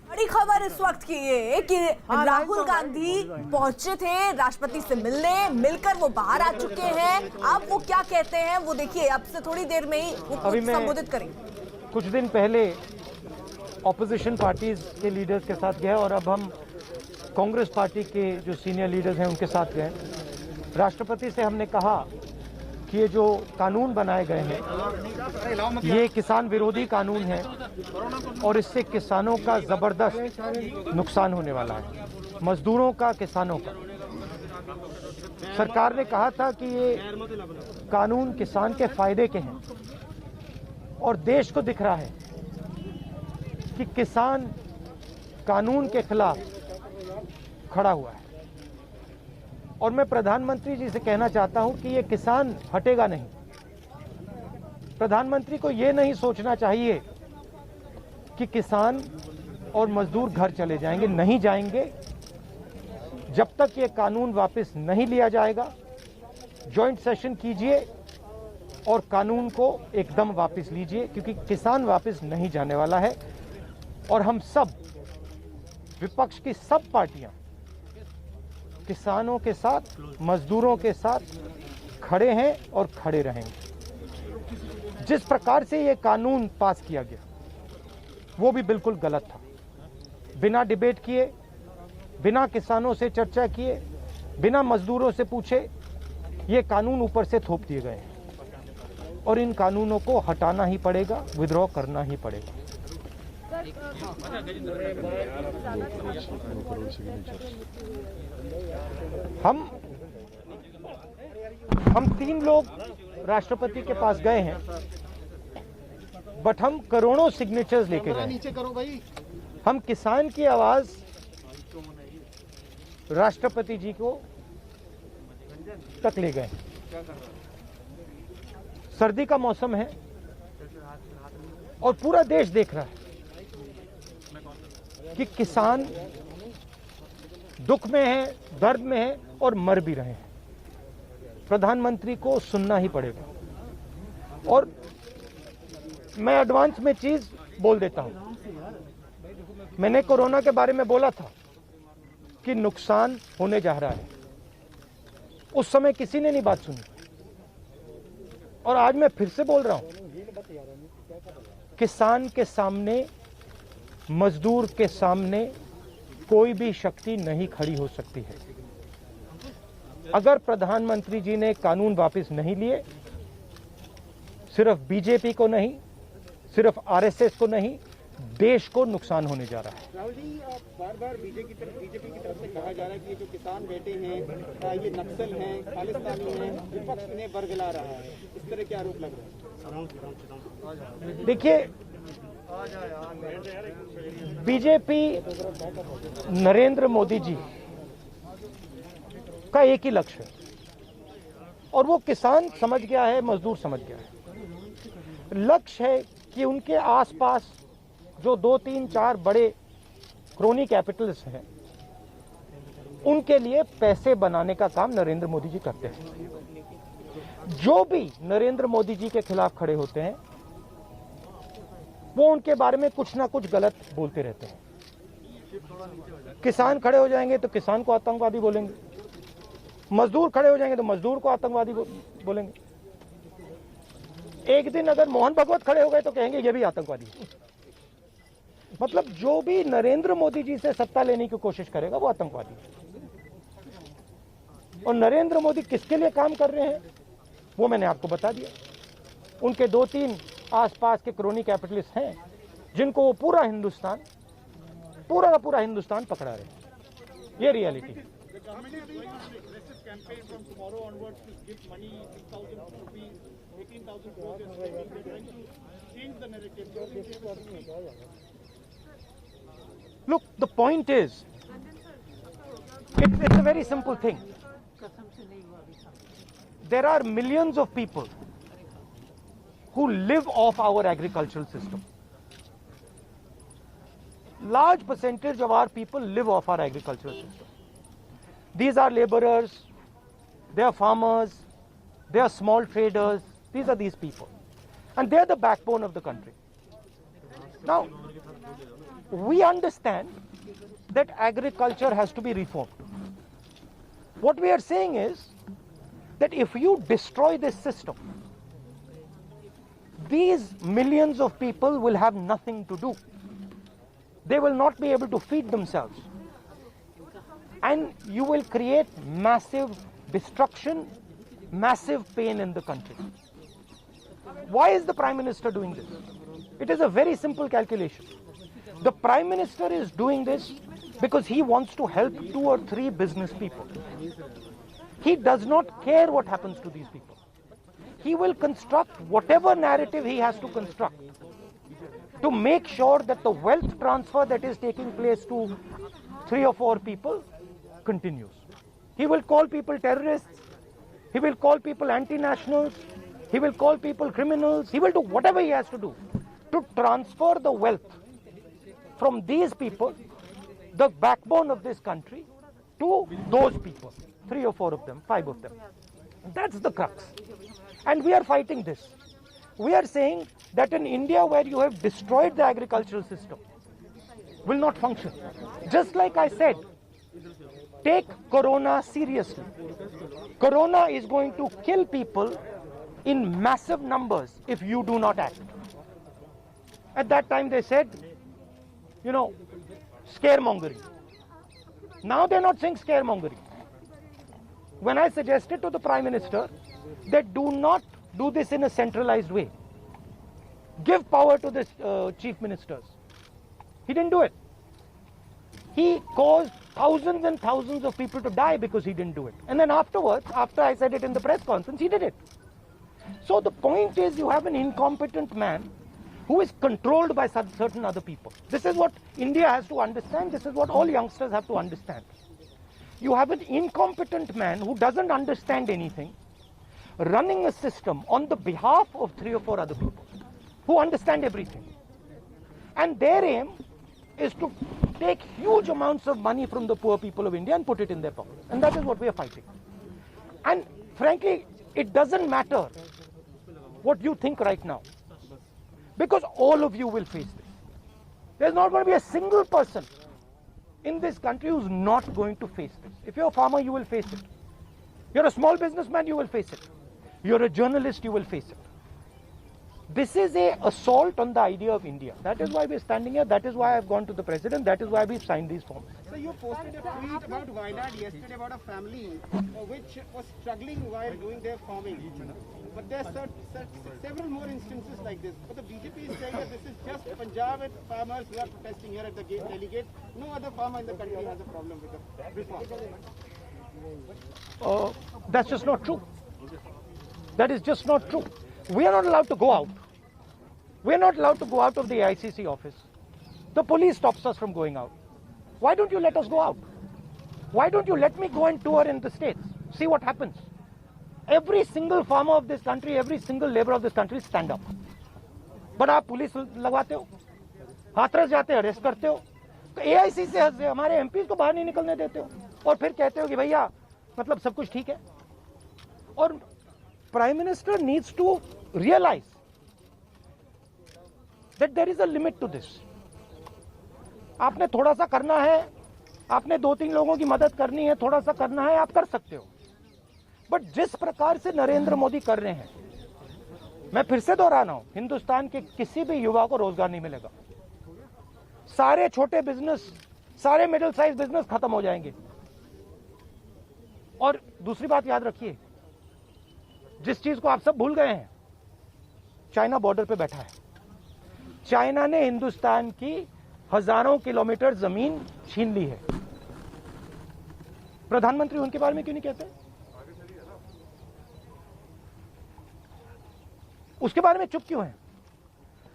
बड़ी खबर इस वक्त की ये कि राहुल गांधी पहुंचे थे राष्ट्रपति से मिलने, मिलकर वो बाहर आ चुके हैं। अब वो क्या कहते हैं वो देखिए, अब से थोड़ी देर में ही वो खुद संबोधित करेंगे। कुछ दिन पहले ऑपोजिशन पार्टीज के लीडर्स के साथ गए और अब हम कांग्रेस पार्टी के जो सीनियर लीडर्स हैं उनके साथ गए। राष्ट्रपति से हमने कहा कि ये जो कानून बनाए गए हैं ये किसान विरोधी कानून है और इससे किसानों का जबरदस्त नुकसान होने वाला है, मजदूरों का, किसानों का। सरकार ने कहा था कि ये कानून किसान के फायदे के हैं और देश को दिख रहा है कि किसान कानून के खिलाफ खड़ा हुआ है। और मैं प्रधानमंत्री जी से कहना चाहता हूं कि ये किसान हटेगा नहीं। प्रधानमंत्री को ये नहीं सोचना चाहिए कि किसान और मजदूर घर चले जाएंगे, नहीं जाएंगे जब तक ये कानून वापस नहीं लिया जाएगा। जॉइंट सेशन कीजिए और कानून को एकदम वापस लीजिए, क्योंकि किसान वापस नहीं जाने वाला है। और हम सब, विपक्ष की सब पार्टियां किसानों के साथ, मजदूरों के साथ खड़े हैं और खड़े रहेंगे। जिस प्रकार से ये कानून पास किया गया वो भी बिल्कुल गलत था। बिना डिबेट किए, बिना किसानों से चर्चा किए, बिना मजदूरों से पूछे ये कानून ऊपर से थोप दिए गए हैं और इन कानूनों को हटाना ही पड़ेगा, विड्रॉ करना ही पड़ेगा। हम 3 लोग राष्ट्रपति के पास गए हैं, बट हम करोड़ों सिग्नेचर्स लेके गए। हम किसान की आवाज राष्ट्रपति जी को तक ले गए। सर्दी का मौसम है और पूरा देश देख रहा है कि किसान दुख में है, दर्द में है और मर भी रहे हैं। प्रधानमंत्री को सुनना ही पड़ेगा। और मैं एडवांस में चीज बोल देता हूं। मैंने कोरोना के बारे में बोला था कि नुकसान होने जा रहा है। उस समय किसी ने नहीं बात सुनी और आज मैं फिर से बोल रहा हूं, किसान के सामने, मजदूर के सामने कोई भी शक्ति नहीं खड़ी हो सकती है। अगर प्रधानमंत्री जी ने कानून वापस नहीं लिए, सिर्फ बीजेपी को नहीं, सिर्फ आरएसएस को नहीं, देश को नुकसान होने जा रहा है। राहुल जी, बार-बार बीजेपी की तरफ से कहा जा रहा है कि ये जो किसान बैठे हैं ये नक्सल हैं, खालिस्तानी हैं, विपक्ष इन्हें बरगला रहा है, इस तरह के आरोप लग रहे हैं। देखिए, बीजेपी नरेंद्र मोदी जी का एक ही लक्ष्य है और वो किसान समझ गया है, मजदूर समझ गया है। लक्ष्य है कि उनके आसपास जो 2, 3, 4 बड़े क्रोनी कैपिटल्स हैं, उनके लिए पैसे बनाने का काम नरेंद्र मोदी जी करते हैं। जो भी नरेंद्र मोदी जी के खिलाफ खड़े होते हैं वो उनके बारे में कुछ ना कुछ गलत बोलते रहते हैं। किसान खड़े हो जाएंगे तो किसान को आतंकवादी बोलेंगे, मजदूर खड़े हो जाएंगे तो मजदूर को आतंकवादी बोलेंगे। एक दिन अगर मोहन भगवत खड़े हो गए तो कहेंगे ये भी आतंकवादी है। मतलब जो भी नरेंद्र मोदी जी से सत्ता लेने की कोशिश करेगा वो आतंकवादी है। और नरेंद्र मोदी किसके लिए काम कर रहे हैं वो मैंने आपको बता दिया। उनके 2-3 आसपास के क्रोनी कैपिटलिस्ट हैं जिनको वो पूरा का पूरा हिंदुस्तान पकड़ा रहे हैं। ये रियलिटी है। Look, the point is, it's a very simple thing. There are millions of people who live off our agricultural system. Large percentage of our people live off our agricultural system. These are laborers, they are farmers, they are small traders, these are these people. and they're the backbone of the country. Now, we understand that agriculture has to be reformed. What we are saying is that if you destroy this system, these millions of people will have nothing to do. They will not be able to feed themselves. And you will create massive destruction, massive pain in the country. Why is the Prime Minister doing this? It is a very simple calculation. The Prime Minister is doing this because he wants to help 2 or 3 business people. He does not care what happens to these people. He will construct whatever narrative he has to construct to make sure that the wealth transfer that is taking place to 3 or 4 people continues. He will call people terrorists. He will call people anti-nationals. He will call people criminals. He will do whatever he has to do to transfer the wealth from these people, the backbone of this country, to those people. 3 or 4 of them, 5 of them. That's the crux. And we are fighting this. We are saying that in India, where you have destroyed the agricultural system, will not function. Just like I said, take Corona seriously. Corona is going to kill people in massive numbers if you do not act. At that time they said, scaremongering. Now they're not saying scaremongering. When I suggested to the Prime Minister that do not do this in a centralized way, give power to the chief ministers, he didn't do it. He caused thousands and thousands of people to die because he didn't do it. And then afterwards, after I said it in the press conference, he did it. So the point is, you have an incompetent man who is controlled by certain other people. This is what India has to understand. This is what all youngsters have to understand. You have an incompetent man who doesn't understand anything, running a system on the behalf of 3 or 4 other people who understand everything. And their aim is to take huge amounts of money from the poor people of India and put it in their pocket. And that is what we are fighting. And frankly, it doesn't matter what you think right now, because all of you will face this. There's not going to be a single person in this country who's not going to face this. If you're a farmer, you will face it. You're a small businessman, you will face it. You're a journalist, you will face it. This is an assault on the idea of India. That is why we're standing here. That is why I've gone to the president. That is why we've signed these forms. So you posted a tweet about Wayanad yesterday about a family which was struggling while doing their farming. But there are several more instances like this. But the BJP is saying that this is just Punjab farmers who are protesting here at the Delhi gate. No other farmer in the country has a problem with the reform. That's just not true. That is just not true. We are not allowed to go out. We are not allowed to go out of the ICC office. The police stops us from going out. Why don't you let us go out? Why don't you let me go and tour in the states? See what happens. Every single farmer of this country, every single labor of this country stand up. But आप police लगवाते हो, हाथरस जाते हो, arrest करते हो, AIC से हमारे MPs को बाहर नहीं निकलने देते हो, और फिर कहते हो कि भैया मतलब सब कुछ ठीक है. और Prime Minister needs to realize that there is a limit to this. आपने थोड़ा सा करना है, आपने 2-3 लोगों की मदद करनी है, थोड़ा सा करना है, आप कर सकते हो. बट जिस प्रकार से नरेंद्र मोदी कर रहे हैं, मैं फिर से दोहरा रहा हूं, हिंदुस्तान के किसी भी युवा को रोजगार नहीं मिलेगा. सारे छोटे बिजनेस, सारे मिडिल साइज बिजनेस खत्म हो जाएंगे. और दूसरी बात याद रखिए, जिस चीज को आप सब भूल गए हैं, चाइना बॉर्डर पे बैठा है. चाइना ने हिंदुस्तान की हजारों किलोमीटर जमीन छीन ली है. प्रधानमंत्री उनके बारे में क्यों नहीं कहते? उसके बारे में चुप क्यों है?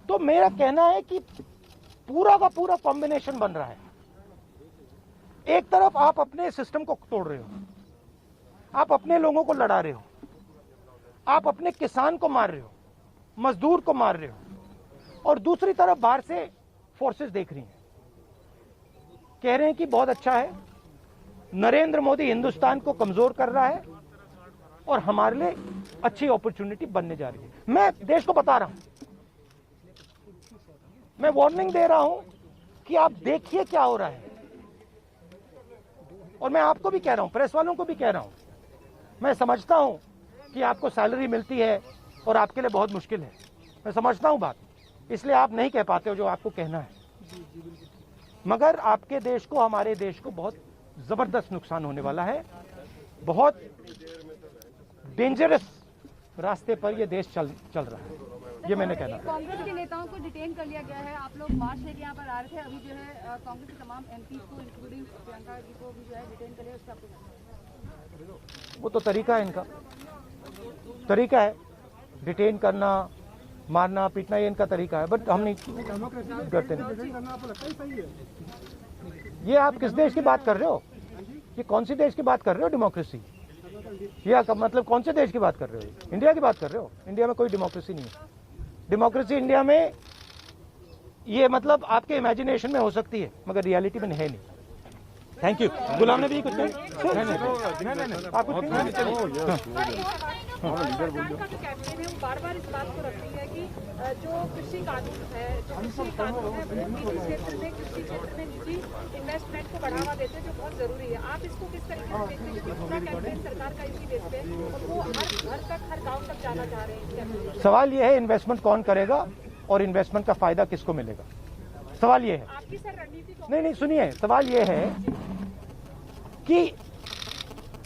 तो मेरा कहना है कि पूरा का पूरा कॉम्बिनेशन बन रहा है. एक तरफ आप अपने सिस्टम को तोड़ रहे हो, आप अपने लोगों को लड़ा रहे हो, आप अपने किसान को मार रहे हो, मजदूर को मार रहे हो, और दूसरी तरफ बाहर से फोर्सेस देख रही हैं, कह रहे हैं कि बहुत अच्छा है, नरेंद्र मोदी हिंदुस्तान को कमजोर कर रहा है और हमारे लिए अच्छी अपॉर्चुनिटी बनने जा रही है. मैं देश को बता रहा हूं, मैं वार्निंग दे रहा हूं कि आप देखिए क्या हो रहा है। और मैं आपको भी कह रहा हूं, प्रेस वालों को भी कह रहा हूं, मैं समझता हूं कि आपको सैलरी मिलती है और आपके लिए बहुत मुश्किल है, मैं समझता हूं बात, इसलिए आप नहीं कह पाते हो जो आपको कहना है। मगर आपके देश को, हमारे देश को बहुत जबरदस्त नुकसान होने वाला है। बहुत डेंजरस रास्ते पर यह देश चल रहा है, ये मैंने कहना है। कांग्रेस के नेताओं को डिटेन कर लिया गया है। आप लोग मार्च लेके यहाँ पर आ रहे थे, अभी जो है कांग्रेस के तमाम एमपी को इंक्लूडिंग प्रियंका जी को भी जो है डिटेन कर लिया, उसका आपको वो तो तरीका है इनका, तरीका है डिटेन करना, मारना पीटना, ये इनका तरीका है, बट हम नहीं करते नहीं। ये आप किस देश की बात कर रहे हो? ये कौन सी देश की बात कर रहे हो? डेमोक्रेसी? ये मतलब कौन से देश की बात कर रहे हो? इंडिया की बात कर रहे हो? इंडिया में कोई डेमोक्रेसी नहीं है। डेमोक्रेसी इंडिया में ये मतलब आपके इमेजिनेशन में हो सकती है, मगर रियलिटी में है नहीं। Thank you. गुलाम नबी कुछ नहीं, आप कुछ सरकार का जो कैंपेन है वो बार-बार इस बात को रखती है कि जो कृषि कानून है, वो निजी क्षेत्र में, कृषि क्षेत्र में निजी इन्वेस्टमेंट को बढ़ावा देते हैं, जो बहुत जरूरी है। आप इसको किस तरीके से देखते हैं? क्योंकि पूरा कैंपेन सरकार का इसी बेस पे और वो हर घर तक, हर गाँव तक जाना चाह रहे हैं। सवाल ये है, इन्वेस्टमेंट कौन करेगा और इन्वेस्टमेंट का फायदा किसको मिलेगा? सवाल ये है। आपकी सर रणनीति नहीं, सुनिए, सवाल ये है कि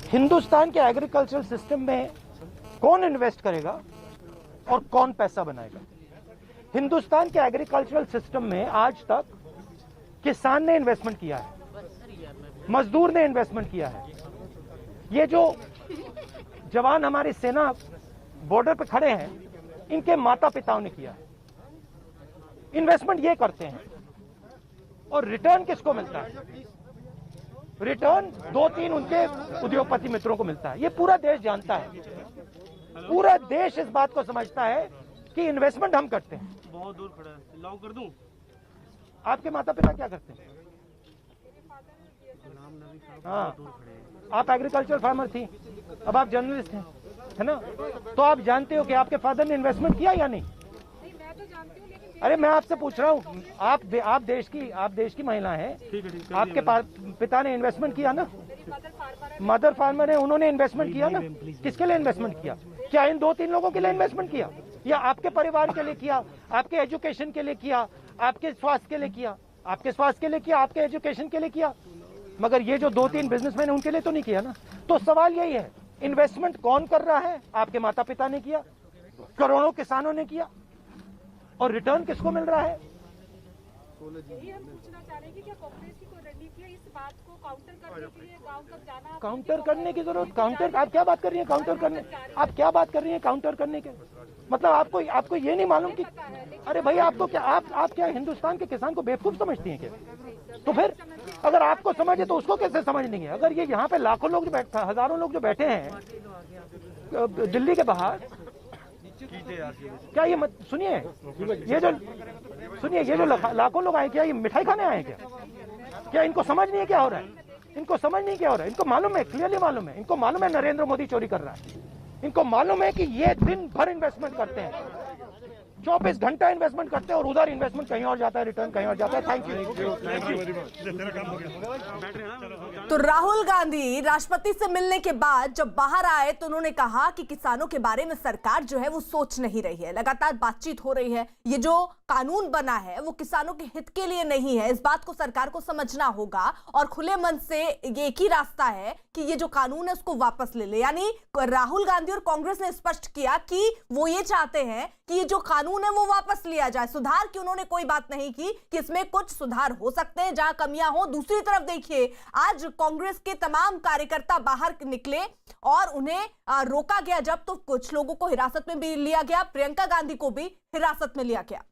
हिंदुस्तान के एग्रीकल्चरल सिस्टम में कौन इन्वेस्ट करेगा और कौन पैसा बनाएगा? हिंदुस्तान के एग्रीकल्चरल सिस्टम में आज तक किसान ने इन्वेस्टमेंट किया है, मजदूर ने इन्वेस्टमेंट किया है। ये जो जवान हमारी सेना बॉर्डर पे खड़े हैं, इनके माता पिताओं ने किया है। इन्वेस्टमेंट ये करते हैं और रिटर्न किसको मिलता है? रिटर्न 2-3 उनके उद्योगपति मित्रों को मिलता है। ये पूरा देश जानता है, पूरा देश इस बात को समझता है कि इन्वेस्टमेंट हम करते हैं। बहुत दूर खड़ा है, लॉक कर दूं? आपके माता पिता क्या करते हैं? हाँ, आप एग्रीकल्चर फार्मर थी, अब आप जर्नलिस्ट हैं, है ना? तो आप जानते हो कि आपके फादर ने इन्वेस्टमेंट किया या नहीं? अरे मैं आपसे पूछ रहा हूँ, आप देश की महिला हैं, आपके पिता ने इन्वेस्टमेंट किया ना? मदर फार्मर है, उन्होंने इन्वेस्टमेंट किया ना? किसके लिए इन्वेस्टमेंट किया? क्या इन 2-3 लोगों के लिए इन्वेस्टमेंट किया, या आपके परिवार के लिए किया, आपके एजुकेशन के लिए किया, आपके स्वास्थ्य के लिए किया, आपके स्वास्थ्य के लिए किया, आपके एजुकेशन के लिए किया? मगर ये जो 2-3 बिजनेसमैन है, उनके लिए तो नहीं किया ना। तो सवाल यही है, इन्वेस्टमेंट कौन कर रहा है? आपके माता पिता ने किया, करोड़ों किसानों ने किया, और रिटर्न किसको मिल रहा है? यही हम पूछना चाह रहे हैं कि क्या कांग्रेस की कोई रणनीति है इस बात को काउंटर करने के लिए, गांव तक जाना? काउंटर करने की जरूरत, काउंटर आप क्या बात कर रही हैं? काउंटर करने, आप क्या बात कर रही हैं काउंटर करने के? मतलब आपको ये नहीं मालूम कि, अरे भाई आपको क्या, आप क्या हिंदुस्तान के किसान को बेवकूफ समझती हैं क्या? तो फिर अगर आपको समझे तो उसको कैसे समझ नहीं है? अगर ये यहाँ पे लाखों लोग जो बैठे, हजारों लोग जो बैठे हैं दिल्ली के बाहर, क्या ये मत सुनिए, ये जो लाखों लोग आए, क्या ये मिठाई खाने आए क्या इनको समझ नहीं है क्या हो रहा है? इनको समझ नहीं क्या हो रहा है? इनको मालूम है, क्लियरली मालूम है, इनको मालूम है नरेंद्र मोदी चोरी कर रहा है, इनको मालूम है कि ये दिन भर इन्वेस्टमेंट करते हैं, 24 घंटा इन्वेस्टमेंट करते हैं और उधर इन्वेस्टमेंट कहीं और जाता है, रिटर्न कहीं और जाता है। Thank you. तो राहुल गांधी राष्ट्रपति से मिलने के बाद जब बाहर आए तो उन्होंने कहा कि किसानों के बारे में सरकार जो है वो सोच नहीं रही है, लगातार बातचीत हो रही है, ये जो कानून बना है वो किसानों के हित के लिए नहीं है, इस बात को सरकार को समझना होगा और खुले मन से ये एक ही रास्ता है कि ये जो कानून है उसको वापस ले ले। यानी राहुल गांधी और कांग्रेस ने स्पष्ट किया कि वो ये चाहते हैं कि ये जो कानून है वो वापस लिया जाए। सुधार की उन्होंने कोई बात नहीं की कि इसमें कुछ सुधार हो सकते हैं जहां कमियां हो। दूसरी तरफ देखिए, आज कांग्रेस के तमाम कार्यकर्ता बाहर निकले और उन्हें रोका गया, जब तो कुछ लोगों को हिरासत में भी लिया गया, प्रियंका गांधी को भी हिरासत में लिया गया।